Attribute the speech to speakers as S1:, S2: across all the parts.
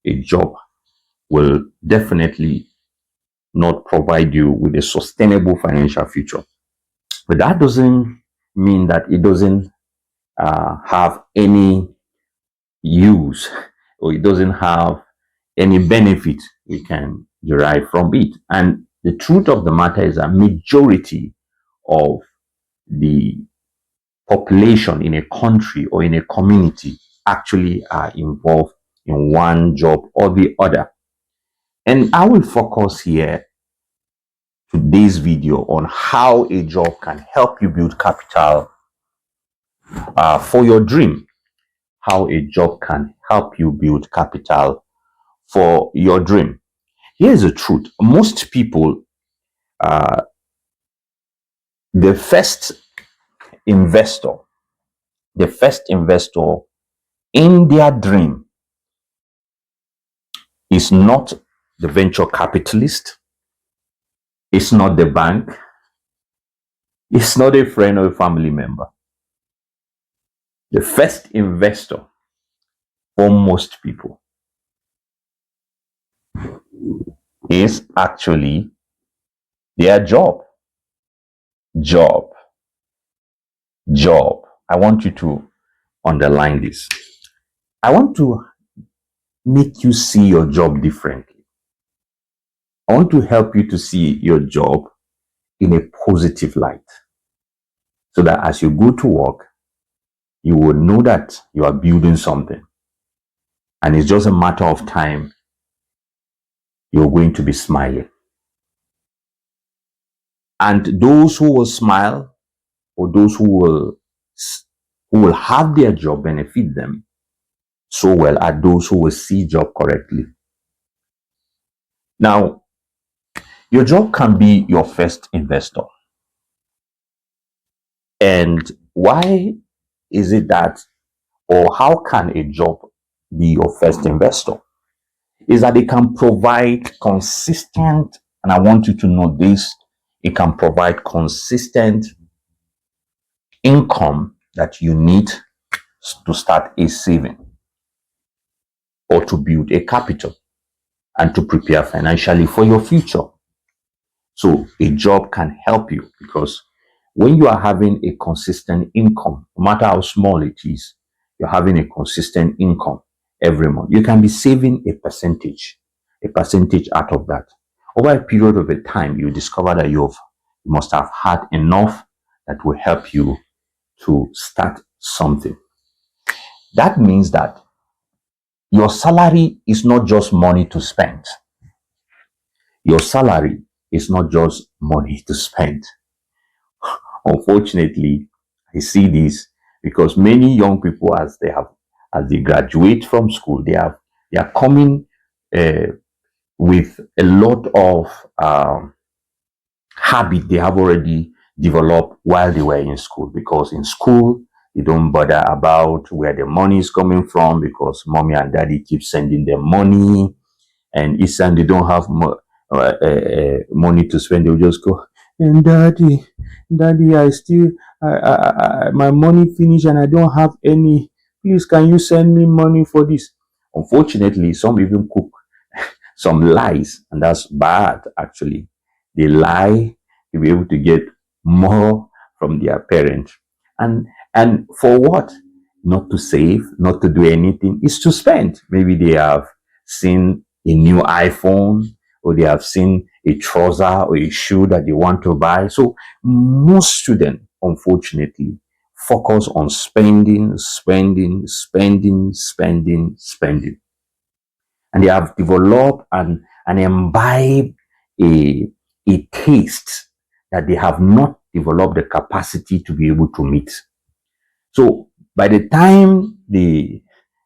S1: a job will definitely not provide you with a sustainable financial future. But that doesn't mean that it doesn't have any use, or it doesn't have any benefit we can derive from it. And the truth of the matter is that majority of the population in a country or in a community actually are involved in one job or the other. And I will focus here today's video on how a job can help you build capital for your dream. How a job can help you build capital for your dream. Here's the truth. Most people, uh, the first investor, the first investor in their dream is not the venture capitalist, it's not the bank, it's not a friend or a family member. The first investor for most people is actually their job. Job. Job. I want you to underline this. I want to make you see your job differently. I want to help you to see your job in a positive light, so that as you go to work, you will know that you are building something. And it's just a matter of time you're going to be smiling. And those who will smile, or those who will have their job benefit them so well, are those who will see job correctly. Now, your job can be your first investor. And why is it that, or how can a job be your first investor? Is that it can provide consistent, and I want you to know this, it can provide consistent income that you need to start a saving or to build a capital and to prepare financially for your future. So a job can help you, because when you are having a consistent income, no matter how small it is, you're having a consistent income every month. You can be saving a percentage out of that. Over a period of a time, you discover that you must have had enough that will help you to start something. That means that your salary is not just money to spend. Your salary is not just money to spend. Unfortunately, I see this because many young people, as they graduate from school, they are coming with a lot of habit they have already developed while they were in school. Because in school, they don't bother about where the money is coming from, because mommy and daddy keep sending them money, and each time they don't have money to spend, they'll just go, and daddy, I still, my money finished and I don't have any. Please, can you send me money for this? Unfortunately, some even cook some lies, and that's bad. Actually, they lie to be able to get more from their parents, and for what? Not to save, not to do anything. It's to spend. Maybe they have seen a new iPhone, or they have seen a trouser or a shoe that they want to buy. So most students, unfortunately, focus on spending, and they have developed and imbibe a taste that they have not developed the capacity to be able to meet. So by the time they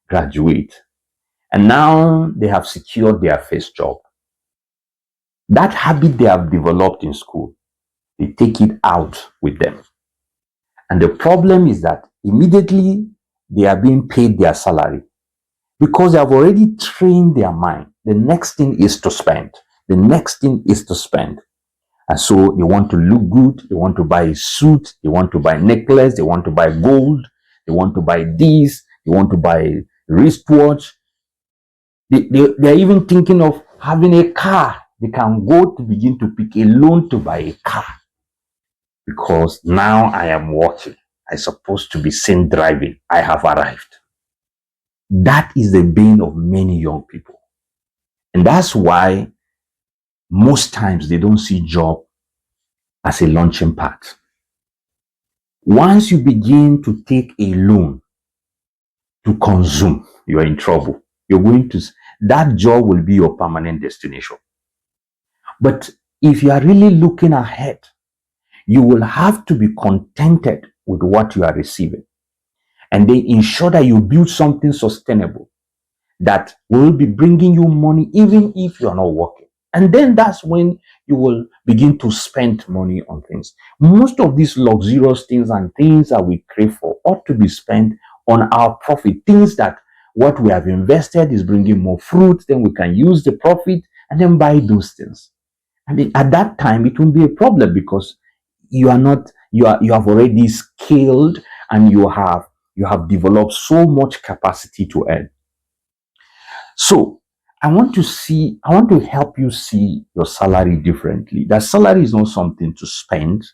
S1: graduate, and now they have secured their first job, that habit they have developed in school, they take it out with them. And the problem is that immediately they are being paid their salary, because they have already trained their mind. The next thing is to spend. The next thing is to spend. And so they want to look good. They want to buy a suit. They want to buy a necklace. They want to buy gold. They want to buy this. They want to buy a wristwatch. They're even thinking of having a car. They can go to begin to pick a loan to buy a car because now I am working. I'm supposed to be seen driving. I have arrived. That is the bane of many young people. And that's why most times they don't see job as a launching pad. Once you begin to take a loan to consume, you're in trouble. You're going to, that job will be your permanent destination. But if you are really looking ahead, you will have to be contented with what you are receiving and then ensure that you build something sustainable that will be bringing you money even if you're not working. And then that's when you will begin to spend money on things. Most of these luxurious things and things that we crave for ought to be spent on our profit. Things that what we have invested is bringing more fruit, then we can use the profit and then buy those things. I mean, at that time, it will be a problem because you are not, you have already scaled and you have developed so much capacity to earn. So I want to help you see your salary differently. That salary is not something to spend.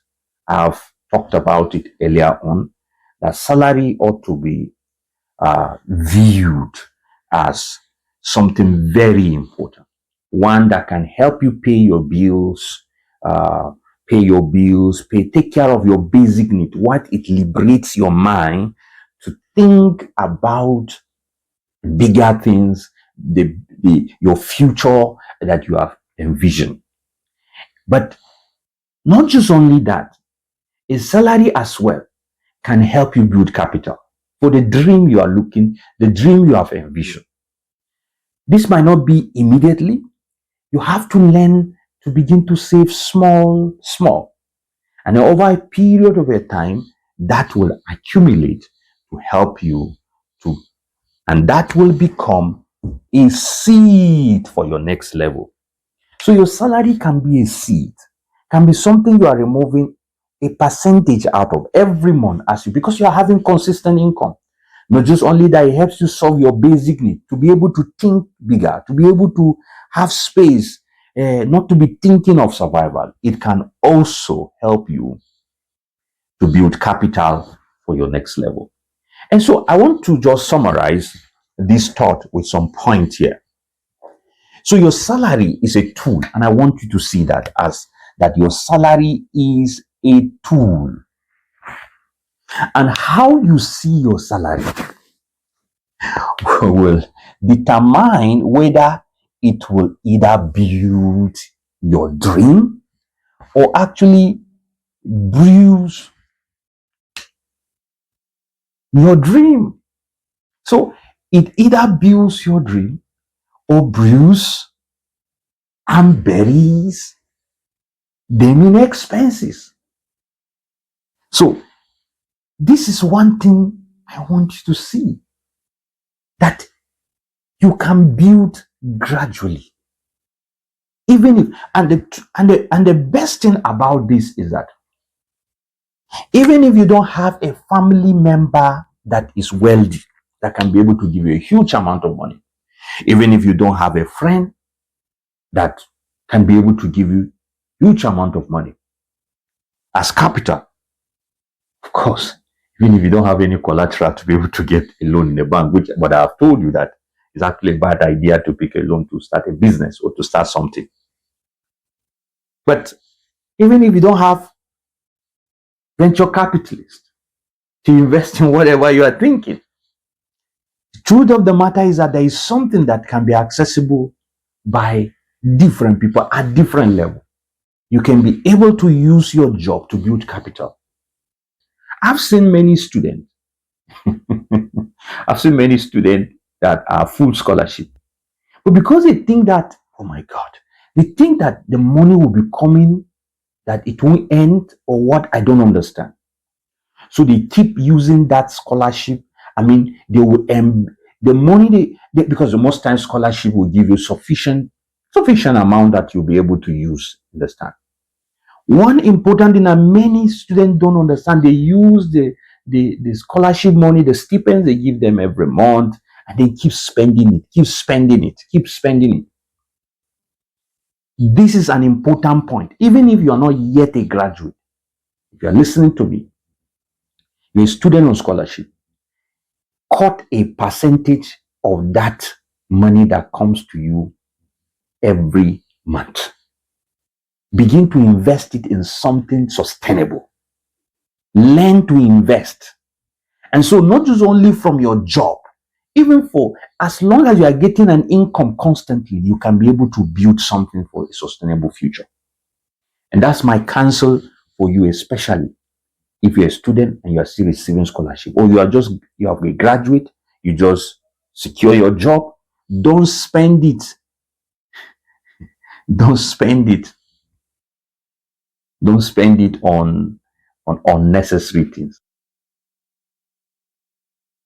S1: I've talked about it earlier on. That salary ought to be viewed as something very important. One that can help you uh, take care of your basic need. What it liberates your mind to think about bigger things, your future that you have envisioned. But not just only that, a salary as well can help you build capital for the dream you are looking, the dream you have envisioned. This might not be immediately. You have to learn to begin to save small, small. And over a period of a time, that will accumulate to help you to, and that will become a seed for your next level. So your salary can be a seed, can be something you are removing a percentage out of every month as you, because you are having consistent income. Not just only that, it helps you solve your basic need, to be able to think bigger, to be able to have space, not to be thinking of survival. It can also help you to build capital for your next level. And so I want to just summarize this thought with some points here. So your salary is a tool, and I want you to see that as that your salary is a tool. And how you see your salary will determine whether it will either build your dream or actually bruise your dream. So it either builds your dream or bruise and buries them in expenses. So this is one thing I want you to see, that you can build gradually. Even if, and the best thing about this is that even if you don't have a family member that is wealthy, that can be able to give you a huge amount of money, even if you don't have a friend that can be able to give you huge amount of money as capital, of course, even if you don't have any collateral to be able to get a loan in the bank, but I have told you that it's actually a bad idea to pick a loan to start a business or to start something. But even if you don't have venture capitalists to invest in whatever you are thinking, the truth of the matter is that there is something that can be accessible by different people at different levels. You can be able to use your job to build capital. I've seen many students I've seen many students that are full scholarship. But because they think that, oh my God, they think that the money will be coming, that it won't end, or what, I don't understand. So they keep using that scholarship. I mean, they will the money because the most times scholarship will give you sufficient amount that you'll be able to use. Understand? One important thing that many students don't understand, they use the scholarship money, the stipends they give them every month, and then keep spending it, keep spending it, keep spending it. This is an important point. Even if you are not yet a graduate, if you are listening to me, you're a student on scholarship, cut a percentage of that money that comes to you every month. Begin to invest it in something sustainable. Learn to invest. And so not just only from your job, even for as long as you are getting an income constantly, you can be able to build something for a sustainable future. And that's my counsel for you, especially if you're a student and you are still receiving scholarship, or you have a graduate, you just secure your job. Don't spend it. Don't spend it. Don't spend it on unnecessary things.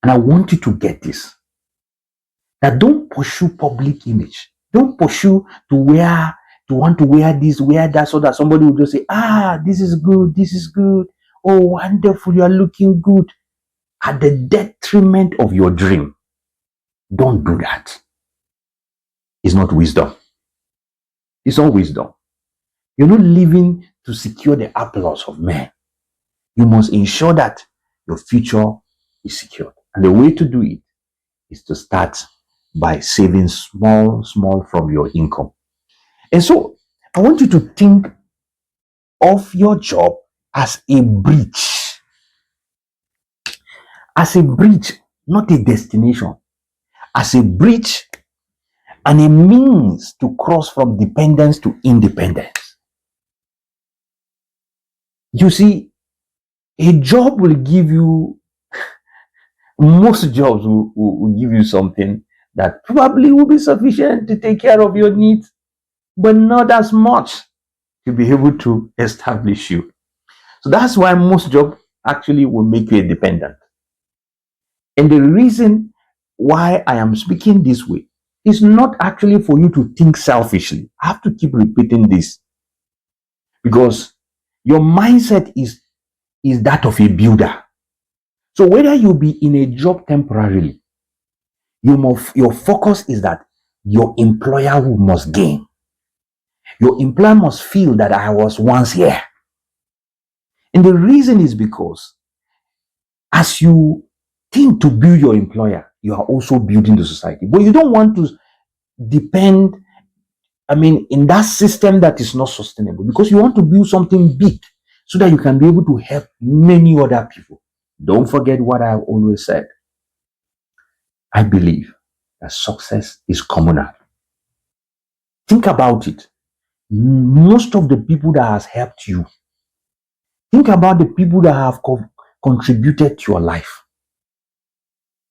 S1: And I want you to get this. That don't pursue public image. Don't pursue to want to wear this, wear that, so that somebody will just say, this is good, this is good. Oh, wonderful, you are looking good. At the detriment of your dream. Don't do that. It's not wisdom. It's not wisdom. You're not living to secure the applause of men. You must ensure that your future is secured. And the way to do it is to start by saving small from your income. And so I want you to think of your job as a bridge. As a bridge, not a destination. As a bridge and a means to cross from dependence to independence. You see, a job will give you, most jobs will give you something that probably will be sufficient to take care of your needs, but not as much to be able to establish you. So that's why most jobs actually will make you a dependent. And the reason why I am speaking this way is not actually for you to think selfishly. I have to keep repeating this because your mindset is that of a builder. So whether you be in a job temporarily, your focus is that your employer must gain. Your employer must feel that I was once here. And the reason is because as you think to build your employer, you are also building the society. But you don't want to depend, in that system that is not sustainable, because you want to build something big so that you can be able to help many other people. Don't forget what I've always said. I believe that success is communal. Think about it. Most of the people that has helped you, think about the people that have contributed to your life.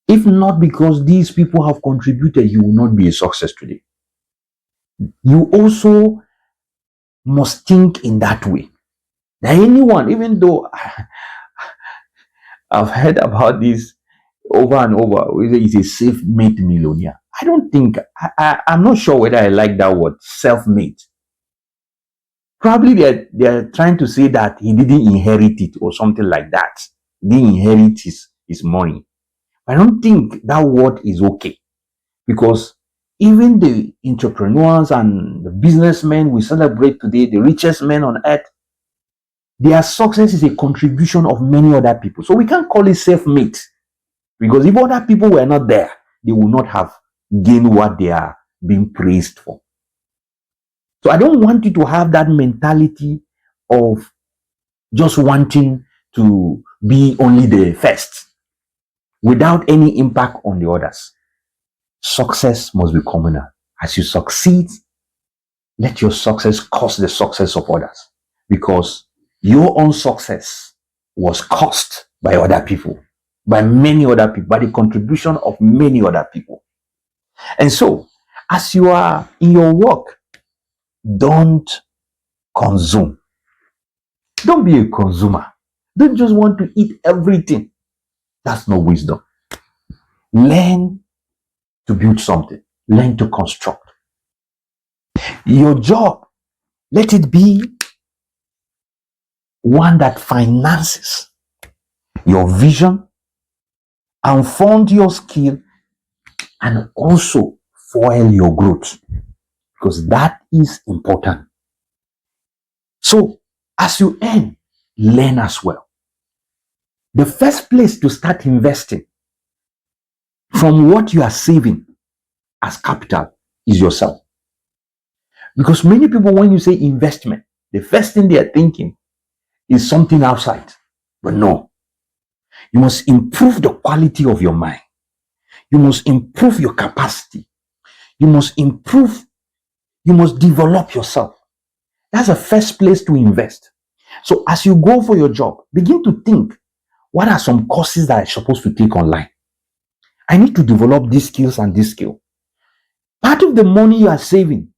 S1: If not because these people have contributed, you will not be a success today. You also must think in that way. That anyone, even though I've heard about this over and over, is a self-made millionaire. I don't think, I'm not sure whether I like that word, self-made. Probably they're trying to say that he didn't inherit it or something like that. He didn't inherit his money. I don't think that word is okay, because even the entrepreneurs and the businessmen we celebrate today, the richest men on earth, their success is a contribution of many other people. So we can't call it self-made, because if other people were not there, they would not have gained what they are being praised for. So I don't want you to have that mentality of just wanting to be only the first without any impact on the others. Success must be communal. As you succeed, let your success cause the success of others, because your own success was caused by other people, by many other people, by the contribution of many other people. And so, as you are in your work, don't consume. Don't be a consumer. Don't just want to eat everything. That's no wisdom. Learn to build something. Learn to construct. Your job, let it be one that finances your vision and fund your skill and also fuel your growth, because that is important. So as you earn, learn as well. The first place to start investing from what you are saving as capital is yourself. Because many people, when you say investment, the first thing they are thinking is something outside. But no, you must improve the quality of your mind. You must improve your capacity. You must develop yourself. That's the first place to invest. So as you go for your job, begin to think, what are some courses that I'm supposed to take online? I need to develop these skills and this skill. Part of the money you are saving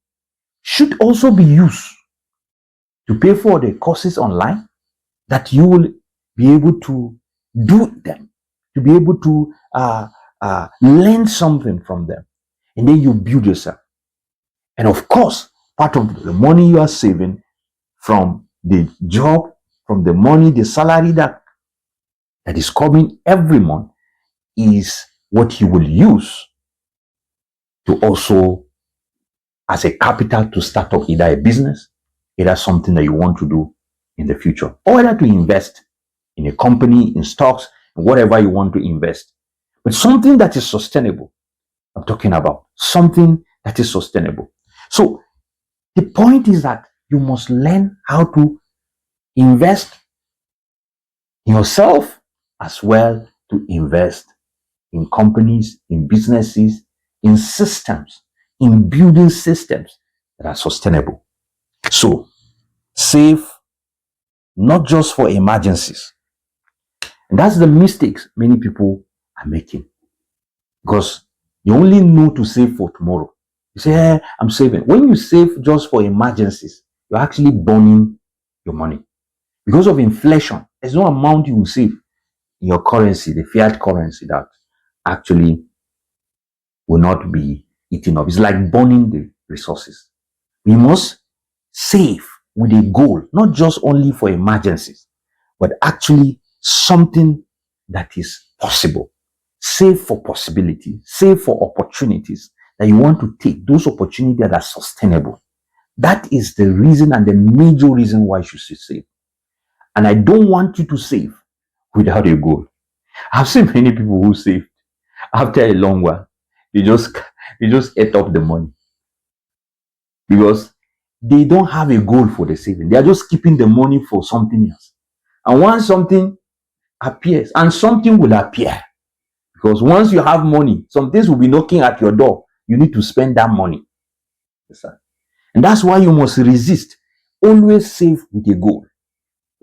S1: should also be used to pay for the courses online that you will be able to do them, to be able to learn something from them. And then you build yourself. And of course, part of the money you are saving from the job, from the money, the salary that is coming every month is what you will use to also as a capital to start up either a business, either something that you want to do in the future, or whether to invest in a company, in stocks, whatever you want to invest. But something that is sustainable, I'm talking about something that is sustainable. So the point is that you must learn how to invest in yourself as well to invest in companies, in businesses, in systems, in building systems that are sustainable. So save not just for emergencies. And that's the mistakes many people are making, because you only know to save for tomorrow. You say, I'm saving. When you save just for emergencies, you're actually burning your money. Because of inflation, there's no amount you will save in your currency, the fiat currency, that actually will not be eaten up. It's like burning the resources. We must save with a goal, not just only for emergencies, but actually something that is possible. Save for possibility, save for opportunities that you want to take, those opportunities that are sustainable. That is the reason and the major reason why you should save. And I don't want you to save without a goal. I've seen many people who save after a long while, they just ate up the money because they don't have a goal for the saving. They are just keeping the money for something else. And once something appears, and something will appear, because once you have money, some things will be knocking at your door. You need to spend that money. Yes, sir. And that's why you must resist. Always save with a goal.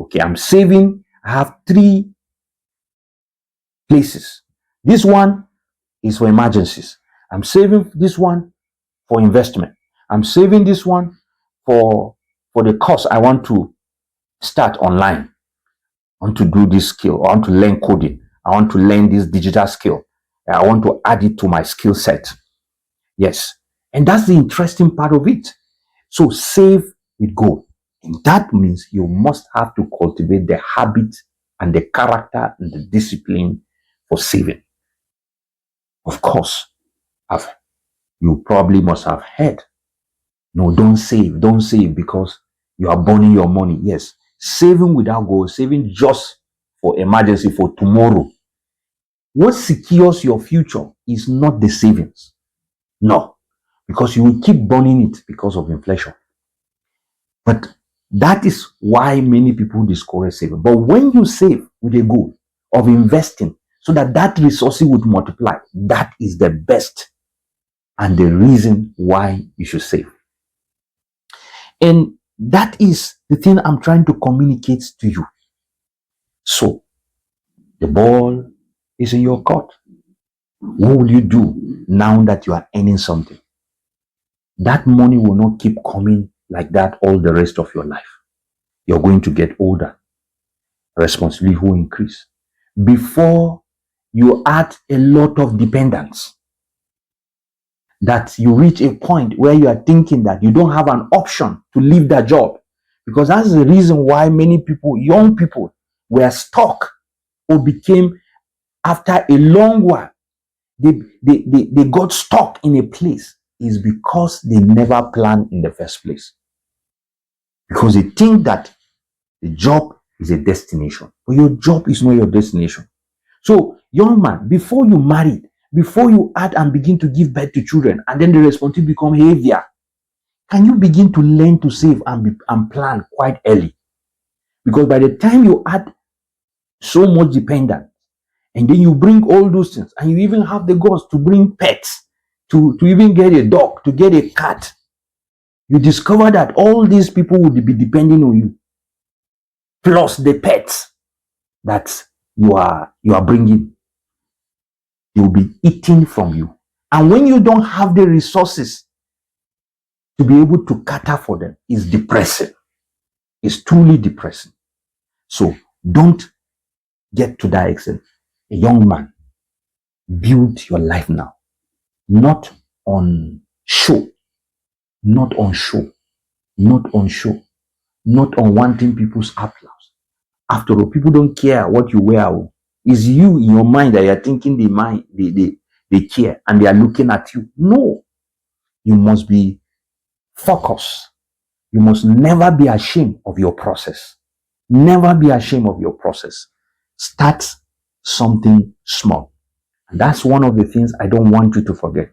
S1: Okay, I'm saving. I have 3 places. This one is for emergencies. I'm saving this one for investment. I'm saving this one for the course I want to start online. I want to do this skill. I want to learn coding. I want to learn this digital skill. I want to add it to my skill set. Yes. And that's the interesting part of it. So save with goal. And that means you must have to cultivate the habit and the character and the discipline for saving. Of course, you probably must have heard, no, don't save because you are burning your money. Yes, saving without goal, saving just for emergency, for tomorrow. What secures your future is not the savings. No, because you will keep burning it because of inflation. But that is why many people discourage saving. But when you save with a goal of investing so that resource would multiply, that is the best and the reason why you should save. And that is the thing I'm trying to communicate to you. So the ball is in your court. What will you do now that you are earning something? That money will not keep coming like that all the rest of your life. You're going to get older. Responsibility will increase. Before you add a lot of dependence, that you reach a point where you are thinking that you don't have an option to leave that job. Because that's the reason why many people, young people, were stuck or became, after a long while, they got stuck in a place is because they never planned in the first place. Because they think that the job is a destination, but your job is not your destination. So, young man, before you marry, before you add and begin to give birth to children, and then the responsibility become heavier, can you begin to learn to save and plan quite early? Because by the time you add so much dependence, and then you bring all those things, and you even have the guts to bring pets, to even get a dog, to get a cat, you discover that all these people will be depending on you, plus the pets that you are bringing. They will be eating from you. And when you don't have the resources to be able to cater for them, it's depressing. It's truly depressing. So don't get to that extent. A young man, build your life now. Not on show. Not on show. Not on show. Not on wanting people's applause. After all, people don't care what you wear. It's you in your mind that you're thinking they care and they are looking at you. No. You must be focused. You must never be ashamed of your process. Never be ashamed of your process. Start something small. And that's one of the things I don't want you to forget.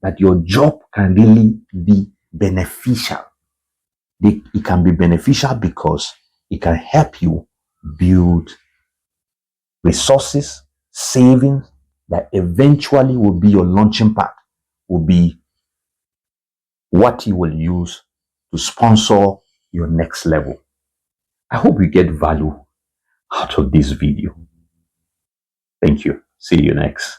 S1: That your job can really be beneficial. It can be beneficial because it can help you build resources, savings that eventually will be your launching pad, will be what you will use to sponsor your next level. I hope you get value out of this video. Thank you. See you next.